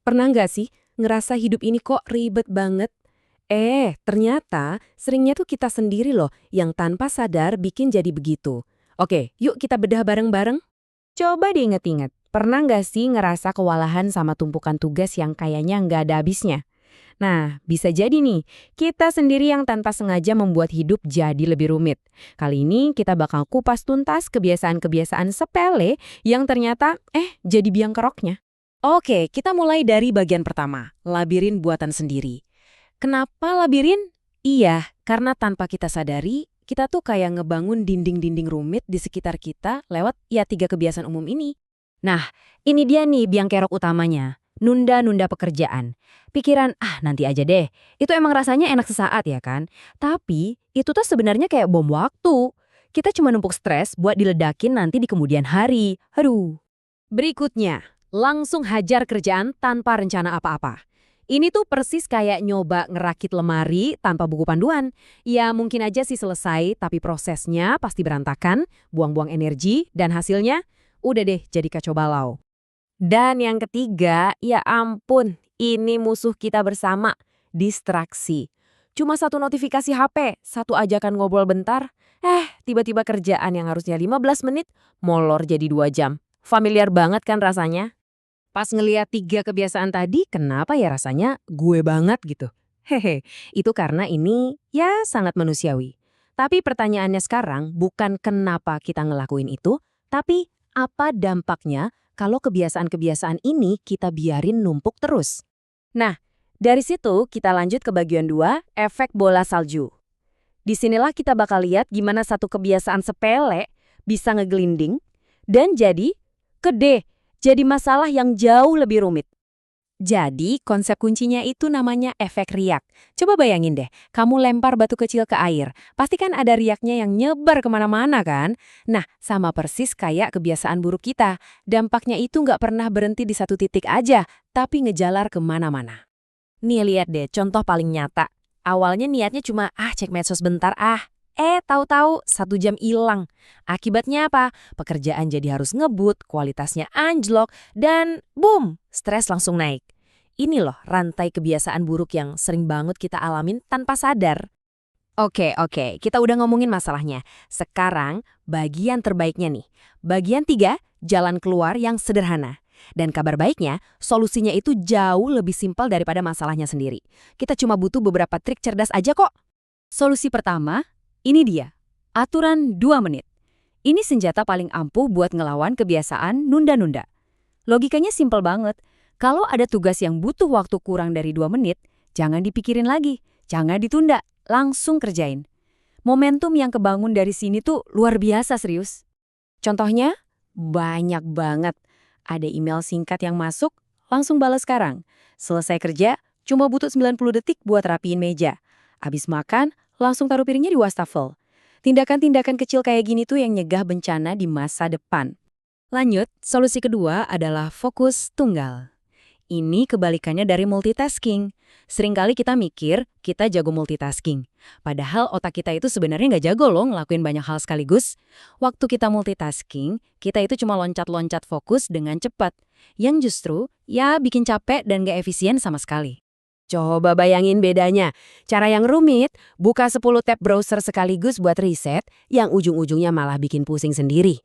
Pernah nggak sih ngerasa hidup ini kok ribet banget? Ternyata seringnya tuh kita sendiri loh yang tanpa sadar bikin jadi begitu. Oke, yuk kita bedah bareng-bareng. Coba diinget-inget, pernah nggak sih ngerasa kewalahan sama tumpukan tugas yang kayaknya nggak ada habisnya? Nah, bisa jadi nih, kita sendiri yang tanpa sengaja membuat hidup jadi lebih rumit. Kali ini kita bakal kupas tuntas kebiasaan-kebiasaan sepele yang ternyata, jadi biang keroknya. Oke, kita mulai dari bagian pertama, labirin buatan sendiri. Kenapa labirin? Iya, karena tanpa kita sadari, kita tuh kayak ngebangun dinding-dinding rumit di sekitar kita lewat ya tiga kebiasaan umum ini. Nah, ini dia nih biang kerok utamanya. Nunda-nunda pekerjaan. Pikiran, nanti aja deh. Itu emang rasanya enak sesaat ya kan? Tapi, itu tuh sebenarnya kayak bom waktu. Kita cuma numpuk stres buat diledakin nanti di kemudian hari. Aduh. Berikutnya, langsung hajar kerjaan tanpa rencana apa-apa. Ini tuh persis kayak nyoba ngerakit lemari tanpa buku panduan. Ya mungkin aja sih selesai, tapi prosesnya pasti berantakan, buang-buang energi, dan hasilnya udah deh jadi kacau balau. Dan yang ketiga, ya ampun, ini musuh kita bersama, distraksi. Cuma satu notifikasi HP, satu ajakan ngobrol bentar, tiba-tiba kerjaan yang harusnya 15 menit, molor jadi 2 jam. Familiar banget kan rasanya? Pas ngeliat tiga kebiasaan tadi, kenapa ya rasanya gue banget gitu? Hehe, itu karena ini ya sangat manusiawi. Tapi pertanyaannya sekarang bukan kenapa kita ngelakuin itu, tapi apa dampaknya kalau kebiasaan-kebiasaan ini kita biarin numpuk terus. Nah, dari situ kita lanjut ke bagian 2, efek bola salju. Disinilah kita bakal lihat gimana satu kebiasaan sepele bisa ngegelinding dan jadi gede, jadi masalah yang jauh lebih rumit. Jadi, konsep kuncinya itu namanya efek riak. Coba bayangin deh, kamu lempar batu kecil ke air. Pasti kan ada riaknya yang nyebar kemana-mana kan? Nah, sama persis kayak kebiasaan buruk kita. Dampaknya itu nggak pernah berhenti di satu titik aja, tapi ngejalar kemana-mana. Nih lihat deh, contoh paling nyata. Awalnya niatnya cuma, cek medsos bentar tahu-tahu 1 jam hilang. Akibatnya apa? Pekerjaan jadi harus ngebut, kualitasnya anjlok, dan boom, stres langsung naik. Ini loh rantai kebiasaan buruk yang sering banget kita alamin tanpa sadar. Oke, kita udah ngomongin masalahnya. Sekarang bagian terbaiknya nih. Bagian 3, jalan keluar yang sederhana. Dan kabar baiknya, solusinya itu jauh lebih simpel daripada masalahnya sendiri. Kita cuma butuh beberapa trik cerdas aja kok. Solusi pertama, ini dia, aturan 2 menit. Ini senjata paling ampuh buat ngelawan kebiasaan nunda-nunda. Logikanya simpel banget. Kalau ada tugas yang butuh waktu kurang dari 2 menit, jangan dipikirin lagi, jangan ditunda, langsung kerjain. Momentum yang kebangun dari sini tuh luar biasa serius. Contohnya, banyak banget. Ada email singkat yang masuk, langsung balas sekarang. Selesai kerja, cuma butuh 90 detik buat rapiin meja. Habis makan, langsung taruh piringnya di wastafel. Tindakan-tindakan kecil kayak gini tuh yang nyegah bencana di masa depan. Lanjut, solusi kedua adalah fokus tunggal. Ini kebalikannya dari multitasking. Seringkali kita mikir kita jago multitasking. Padahal otak kita itu sebenarnya nggak jago loh ngelakuin banyak hal sekaligus. Waktu kita multitasking, kita itu cuma loncat-loncat fokus dengan cepat. Yang justru, ya bikin capek dan nggak efisien sama sekali. Coba bayangin bedanya. Cara yang rumit, buka 10 tab browser sekaligus buat riset, yang ujung-ujungnya malah bikin pusing sendiri.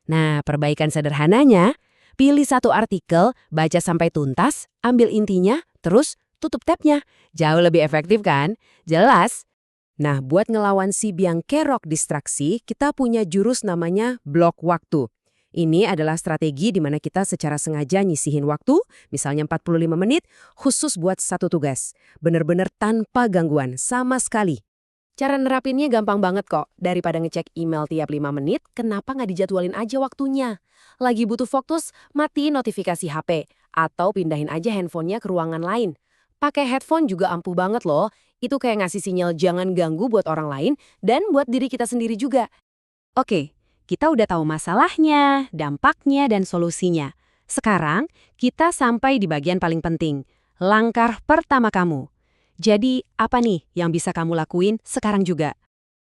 Nah, perbaikan sederhananya, pilih satu artikel, baca sampai tuntas, ambil intinya, terus tutup tabnya. Jauh lebih efektif kan? Jelas? Nah, buat ngelawan si biang kerok distraksi, kita punya jurus namanya blok waktu. Ini adalah strategi di mana kita secara sengaja nyisihin waktu, misalnya 45 menit, khusus buat satu tugas. Bener-bener tanpa gangguan, sama sekali. Cara nerapinnya gampang banget kok. Daripada ngecek email tiap 5 menit, kenapa nggak dijadwalin aja waktunya? Lagi butuh fokus, matiin notifikasi HP. Atau pindahin aja handphonenya ke ruangan lain. Pakai headphone juga ampuh banget loh. Itu kayak ngasih sinyal jangan ganggu buat orang lain dan buat diri kita sendiri juga. Oke, kita udah tahu masalahnya, dampaknya, dan solusinya. Sekarang, kita sampai di bagian paling penting. Langkah pertama kamu. Jadi, apa nih yang bisa kamu lakuin sekarang juga?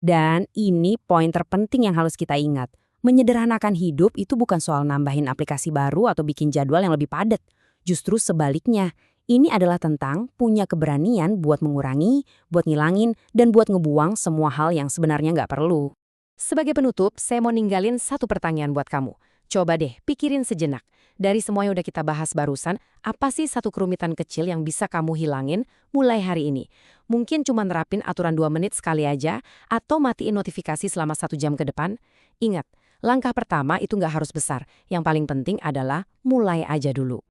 Dan ini poin terpenting yang harus kita ingat. Menyederhanakan hidup itu bukan soal nambahin aplikasi baru atau bikin jadwal yang lebih padat. Justru sebaliknya, ini adalah tentang punya keberanian buat mengurangi, buat ngilangin, dan buat ngebuang semua hal yang sebenarnya nggak perlu. Sebagai penutup, saya mau ninggalin satu pertanyaan buat kamu. Coba deh, pikirin sejenak. Dari semua yang udah kita bahas barusan, apa sih satu kerumitan kecil yang bisa kamu hilangin mulai hari ini? Mungkin cuma nerapin aturan 2 menit sekali aja, atau matiin notifikasi selama 1 jam ke depan? Ingat, langkah pertama itu nggak harus besar. Yang paling penting adalah mulai aja dulu.